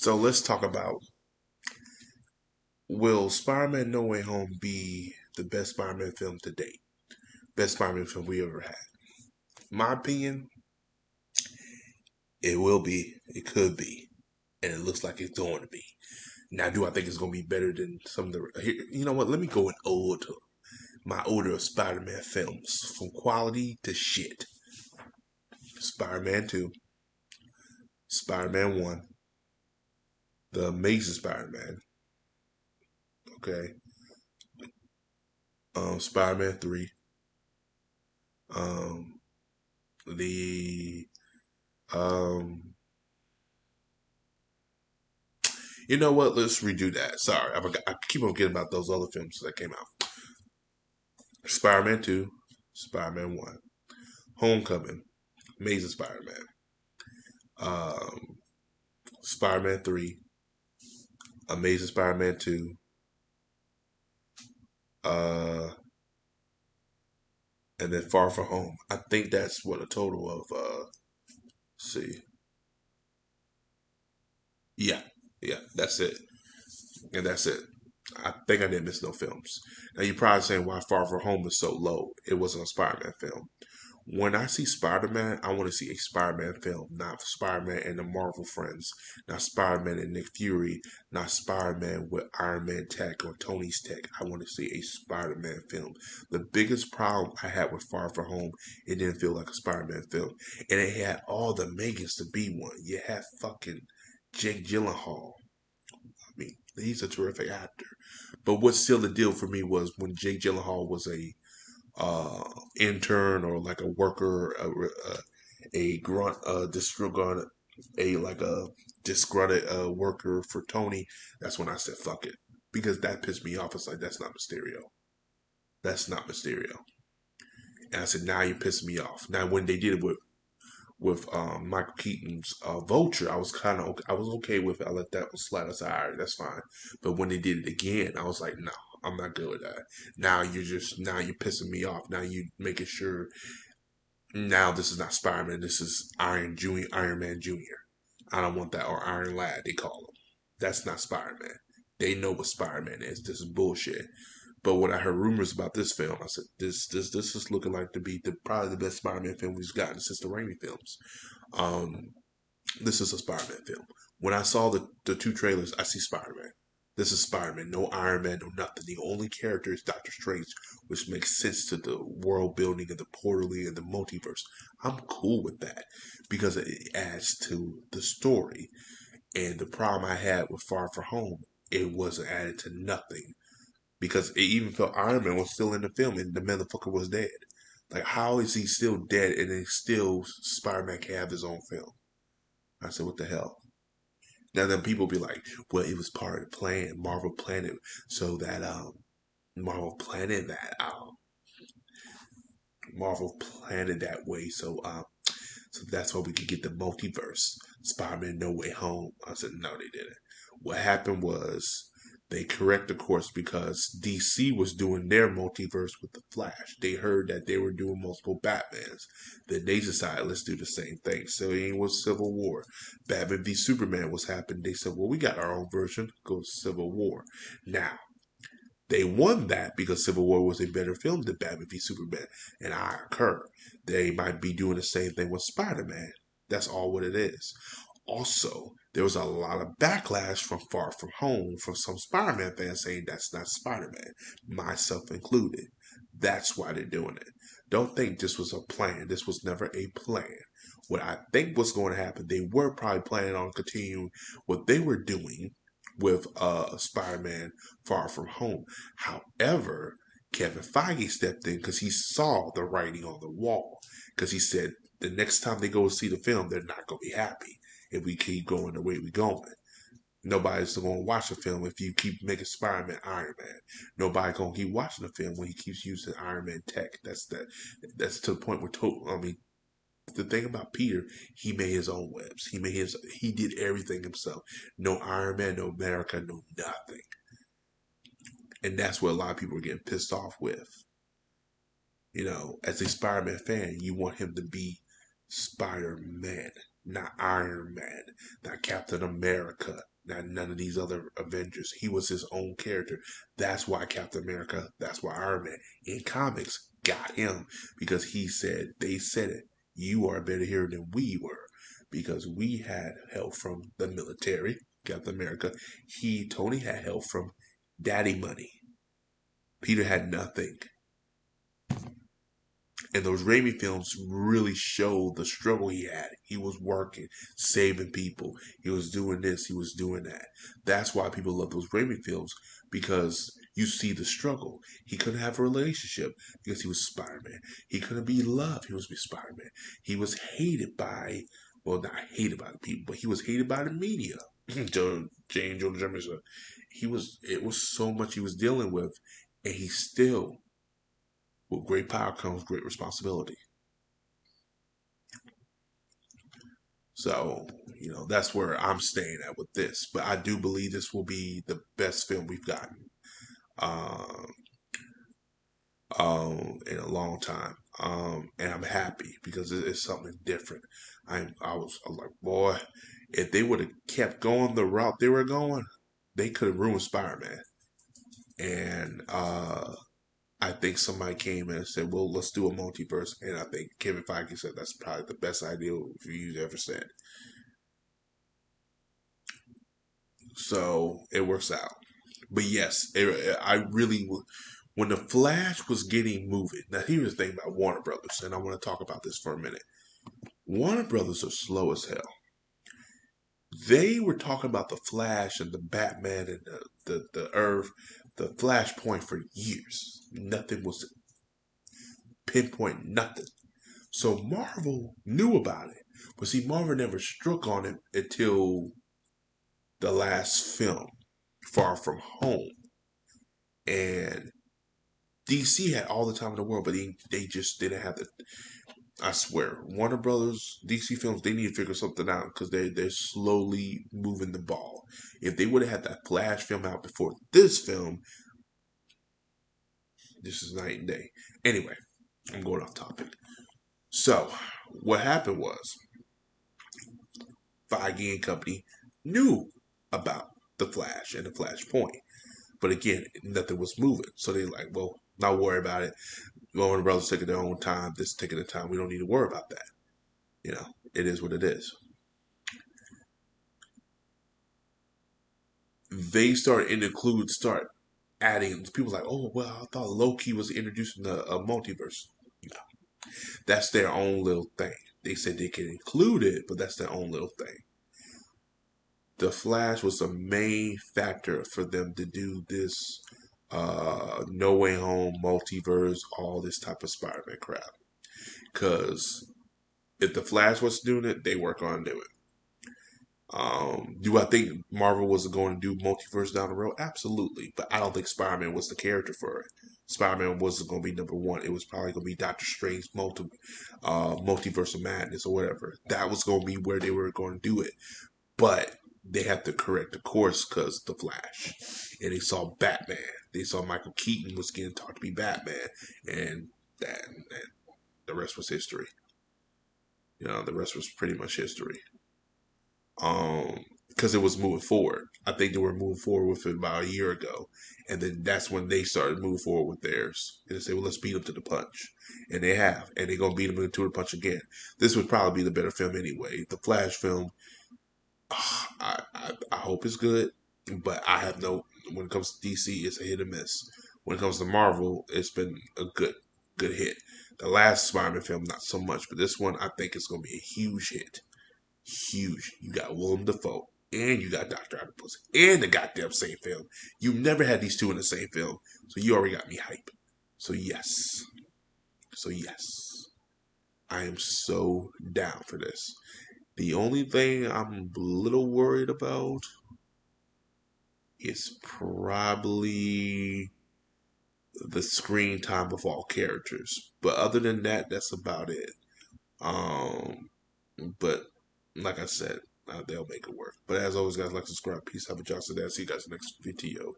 So let's talk about, will Spider-Man No Way Home be the best Spider-Man film to date? Best Spider-Man film we ever had. My opinion, it will be. It could be. And it looks like it's going to be. Now, do I think it's going to be better than some of the... You know what? Let me go in order. My order of Spider-Man films. From quality to shit. Spider-Man 2. Spider-Man 1. The Amazing Spider-Man. Okay. Spider-Man 3. Um, the... Um, you know what? Let's redo that. Sorry, I keep on forgetting about those other films that came out. Spider-Man 2, Spider-Man 1, Homecoming, Amazing Spider-Man, um, Spider-Man 3, Amazing Spider-Man 2, uh, and then Far From Home. I think that's what a total of, see. Yeah, yeah, that's it. And that's it. I think I didn't miss no films. Now you're probably saying why Far From Home is so low. It wasn't a Spider-Man film. When I see Spider Man, I want to see a Spider Man film, not Spider Man and the Marvel friends, not Spider Man and Nick Fury, not Spider Man with Iron Man tech or Tony's tech. I want to see a Spider Man film. The biggest problem I had with Far From Home, it didn't feel like a Spider Man film. And it had all the makings to be one. You had fucking Jake Gyllenhaal. I mean, he's a terrific actor. But what sealed the deal for me was when Jake Gyllenhaal was a intern or like a worker, a grunt, disgruntled, a disgruntled worker for Tony. That's when I said fuck it, because that pissed me off. It's like that's not Mysterio. That's not Mysterio. And I said now you're pissing me off. Now when they did it with Michael Keaton's Vulture, I was okay with it. I let that one slide. I said, all right, that's fine. But when they did it again, I was like, no, I'm not good with that. Now you're pissing me off. Now you making sure now this is not Spider-Man. This is Iron Man Junior. I don't want that, or Iron Lad they call him. That's not Spider-Man. They know what Spider-Man is. This is bullshit. But when I heard rumors about this film, I said, this is looking like to be probably the best Spider-Man film we've gotten since the Raimi films. Um, this is a Spider-Man film. When I saw the two trailers, I see Spider-Man. This is Spider-Man, no Iron Man, no nothing. The only character is Doctor Strange, which makes sense to the world building and the portaling and the multiverse. I'm cool with that because it adds to the story. And the problem I had with Far From Home, it wasn't added to nothing because it even felt Iron Man was still in the film and the motherfucker was dead. Like, how is he still dead and then still Spider-Man can have his own film? I said, what the hell? Now then people be like, well, it was part of the plan. Marvel planned it so that Marvel planned it that Marvel planned it that way so that's why we could get the multiverse. Spider-Man No Way Home. I said, no, they didn't. What happened was they corrected course because DC was doing their multiverse with the Flash. They heard that they were doing multiple Batmans. Then they decided, let's do the same thing. So it was Civil War. Batman v Superman was happening. They said, well, we got our own version. Go Civil War. Now, they won that because Civil War was a better film than Batman v Superman. And I concur. They might be doing the same thing with Spider Man. That's all what it is. Also, there was a lot of backlash from Far From Home from some Spider Man fans saying that's not Spider Man, myself included. That's why they're doing it. Don't think this was a plan. This was never a plan. What I think was going to happen, they were probably planning on continuing what they were doing with Spider-Man Far From Home. However, Kevin Feige stepped in because he saw the writing on the wall. Because he said the next time they go see the film, they're not going to be happy if we keep going the way we're going. Nobody's going to watch the film if you keep making Spider-Man Iron Man. Nobody's going to keep watching the film when he keeps using Iron Man tech. That's to the point where the thing about Peter, he made his own webs. He did everything himself. No Iron Man, no America, no nothing. And that's what a lot of people are getting pissed off with. You know, as a Spider-Man fan, you want him to be Spider-Man, not Iron Man, not Captain America. not none of these other Avengers. He was his own character. That's why Captain America, that's why Iron Man in comics got him, because they said it. You are a better hero than we were, because we had help from the military. Captain America, Tony had help from daddy money. Peter had nothing. And those Raimi films really show the struggle he had. He was working, saving people. He was doing this, he was doing that. That's why people love those Raimi films, because you see the struggle. He couldn't have a relationship because he was Spider-Man. He couldn't be loved. He was Spider-Man. He was hated by, well, not hated by the people, but he was hated by the media. Jane Jonah Jameson. It was so much he was dealing with, and he still, with great power comes great responsibility. So, that's where I'm staying at with this. But I do believe this will be the best film we've gotten um, in a long time. And I'm happy because it's something different. I was like, boy, if they would have kept going the route they were going, they could have ruined Spider-Man. And I think somebody came in and said, well, let's do a multiverse. And I think Kevin Feige said that's probably the best idea you've ever said. So it works out. But yes, I really, when the Flash was getting moving, now here's the thing about Warner Brothers, and I want to talk about this for a minute. Warner Brothers are slow as hell. They were talking about the Flash and the Batman and the Earth, the Flashpoint for years. Nothing was pinpoint, nothing. So Marvel knew about it. But see, Marvel never struck on it until the last film, Far From Home. And DC had all the time in the world, but they just didn't have the. I swear, Warner Brothers, DC Films, they need to figure something out because they're slowly moving the ball. If they would have had that Flash film out before this film, this is night and day. Anyway, I'm going off topic. So, what happened was Feige and company knew about the Flash and the Flashpoint. But again, nothing was moving. So they're like, well, not worry about it. Warner Brothers taking their own time. This taking their time. We don't need to worry about that. It is what it is. They start adding. People like, oh well, I thought Loki was introducing a multiverse. No, that's their own little thing. They said they can include it, but that's their own little thing. The Flash was the main factor for them to do this No Way Home, multiverse, all this type of Spider-Man crap. Because if the Flash was doing it, they work on doing it. Do I think Marvel was going to do multiverse down the road? Absolutely, but I don't think Spider-Man was the character for it. Spider-Man wasn't going to be number one. It was probably going to be Doctor Strange multiverse of madness or whatever. That was going to be where they were going to do it, but they had to correct the course because the Flash, and they saw Batman. They saw Michael Keaton was getting taught to be Batman, and and the rest was history. The rest was pretty much history. Because it was moving forward. I think they were moving forward with it about a year ago, and then that's when they started moving forward with theirs. And they said, "Well, let's beat them to the punch," and they have, and they're gonna beat them to the punch again. This would probably be the better film anyway. The Flash film, I hope it's good, but I have no. When it comes to DC, it's a hit or miss. When it comes to Marvel, it's been a good hit. The last Spider-Man film, not so much, but this one, I think it's gonna be a huge hit. Huge. You got Willem Dafoe and you got Dr. Octopus and the goddamn same film. You never had these two in the same film, so you already got me hype. So yes. So yes. I am so down for this. The only thing I'm a little worried about is probably the screen time of all characters. But other than that, that's about it. Um, but like I said, they'll make it work. But as always, guys, like, subscribe. Peace, have a Johnson. See you guys next video.